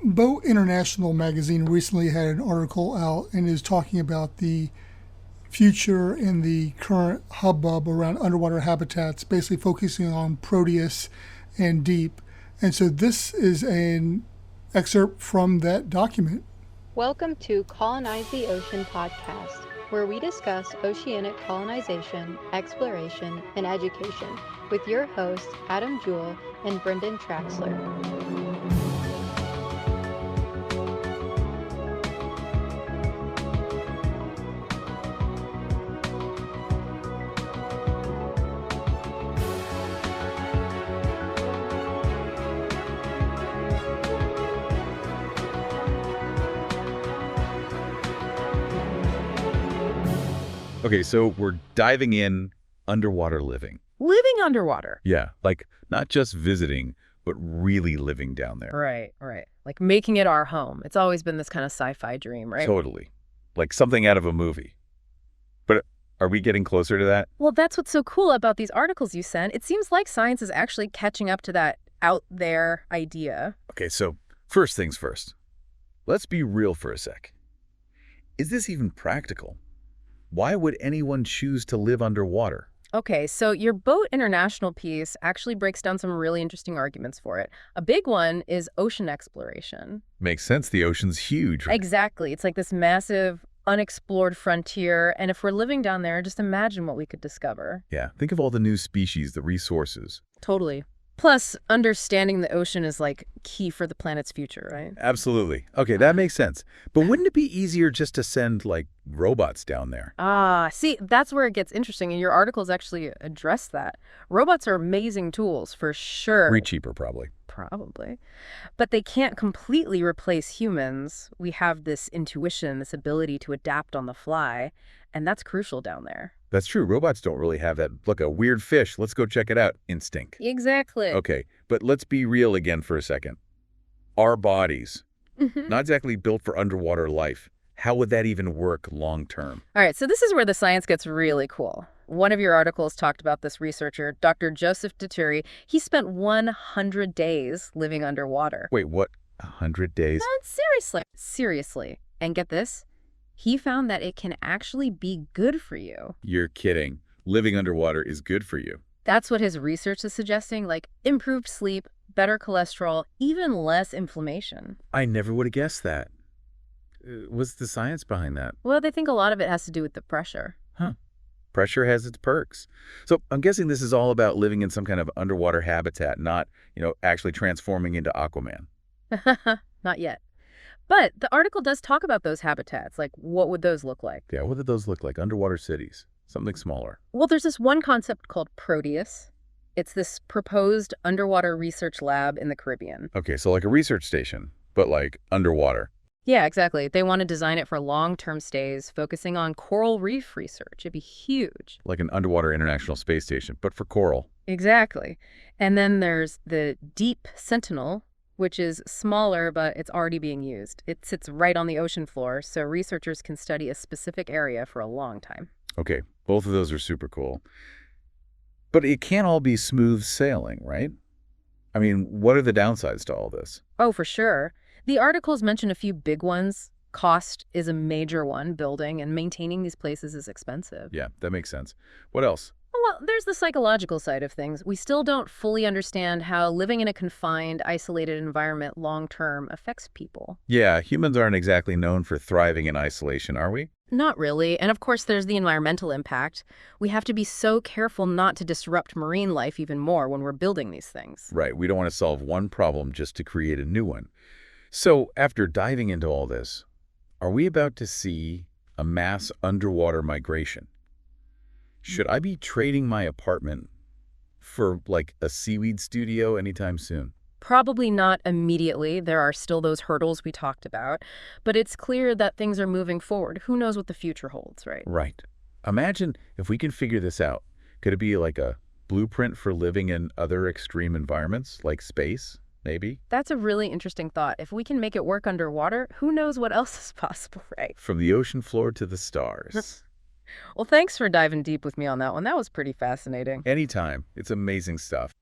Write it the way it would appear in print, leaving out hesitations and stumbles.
Boat International magazine recently had an article out and is talking about the future and the current hubbub around underwater habitats, basically focusing on Proteus and deep. And so this is an excerpt from that document. Welcome to Colonize the Ocean podcast, where we discuss oceanic colonization, exploration, and education with your hosts Adam Jewell and Brendan Traxler. Okay, so we're diving in underwater living. Living underwater. Yeah, like not just visiting, but really living down there. Right. Like making it our home. It's always been this kind of sci-fi dream, right? Totally. Like something out of a movie. But are we getting closer to that? Well, that's what's so cool about these articles you sent. It seems like science is actually catching up to that out there idea. Okay, so first things first. Let's be real for a sec. Is this even practical? Why would anyone choose to live underwater? Okay, so your Boat International piece actually breaks down some really interesting arguments for it. A big one is ocean exploration. Makes sense. The ocean's huge. Exactly. It's like this massive, unexplored frontier. And if we're living down there, just imagine what we could discover. Yeah, think of all the new species, the resources. Totally. Plus, understanding the ocean is like key for the planet's future, right? Absolutely. Okay, that makes sense. But wouldn't it be easier just to send, like, robots down there? See, that's where it gets interesting, and your articles actually address that. Robots are amazing tools, for sure. Way cheaper, probably. Probably. But they can't completely replace humans. We have this intuition, this ability to adapt on the fly, and that's crucial down there. That's true. Robots don't really have that, look, a weird fish, let's go check it out, instinct. Exactly. Okay, but let's be real again for a second. Our bodies, not exactly built for underwater life. How would that even work long term? All right, so this is where the science gets really cool. One of your articles talked about this researcher, Dr. Joseph Dituri. He spent 100 days living underwater. Wait, what? 100 days? Seriously. And get this, he found that it can actually be good for you. You're kidding. Living underwater is good for you. That's what his research is suggesting, like improved sleep, better cholesterol, even less inflammation. I never would have guessed that. What's the science behind that? Well, they think a lot of it has to do with the pressure. Huh. Pressure has its perks. So I'm guessing this is all about living in some kind of underwater habitat, not, actually transforming into Aquaman. Not yet. But the article does talk about those habitats. Like, what would those look like? Yeah, what did those look like? Underwater cities. Something smaller. Well, there's this one concept called Proteus. It's this proposed underwater research lab in the Caribbean. Okay, so like a research station, but like underwater. Yeah, exactly. They want to design it for long-term stays, focusing on coral reef research. It'd be huge. Like an underwater International Space Station, but for coral. Exactly. And then there's the Deep Sentinel, which is smaller, but it's already being used. It sits right on the ocean floor, so researchers can study a specific area for a long time. Okay, both of those are super cool. But it can't all be smooth sailing, right? I mean, what are the downsides to all this? Oh, for sure. The articles mention a few big ones. Cost is a major one. Building and maintaining these places is expensive. Yeah, that makes sense. What else? Well, there's the psychological side of things. We still don't fully understand how living in a confined, isolated environment long-term affects people. Yeah, humans aren't exactly known for thriving in isolation, are we? Not really. And of course, there's the environmental impact. We have to be so careful not to disrupt marine life even more when we're building these things. Right. We don't want to solve one problem just to create a new one. So after diving into all this, are we about to see a mass underwater migration? Should I be trading my apartment for like a seaweed studio anytime soon? Probably not immediately. There are still those hurdles we talked about. But it's clear that things are moving forward. Who knows what the future holds, right? Right. Imagine if we can figure this out. Could it be like a blueprint for living in other extreme environments, like space, maybe? That's a really interesting thought. If we can make it work underwater, who knows what else is possible, right? From the ocean floor to the stars. Well, thanks for diving deep with me on that one. That was pretty fascinating. Anytime. It's amazing stuff.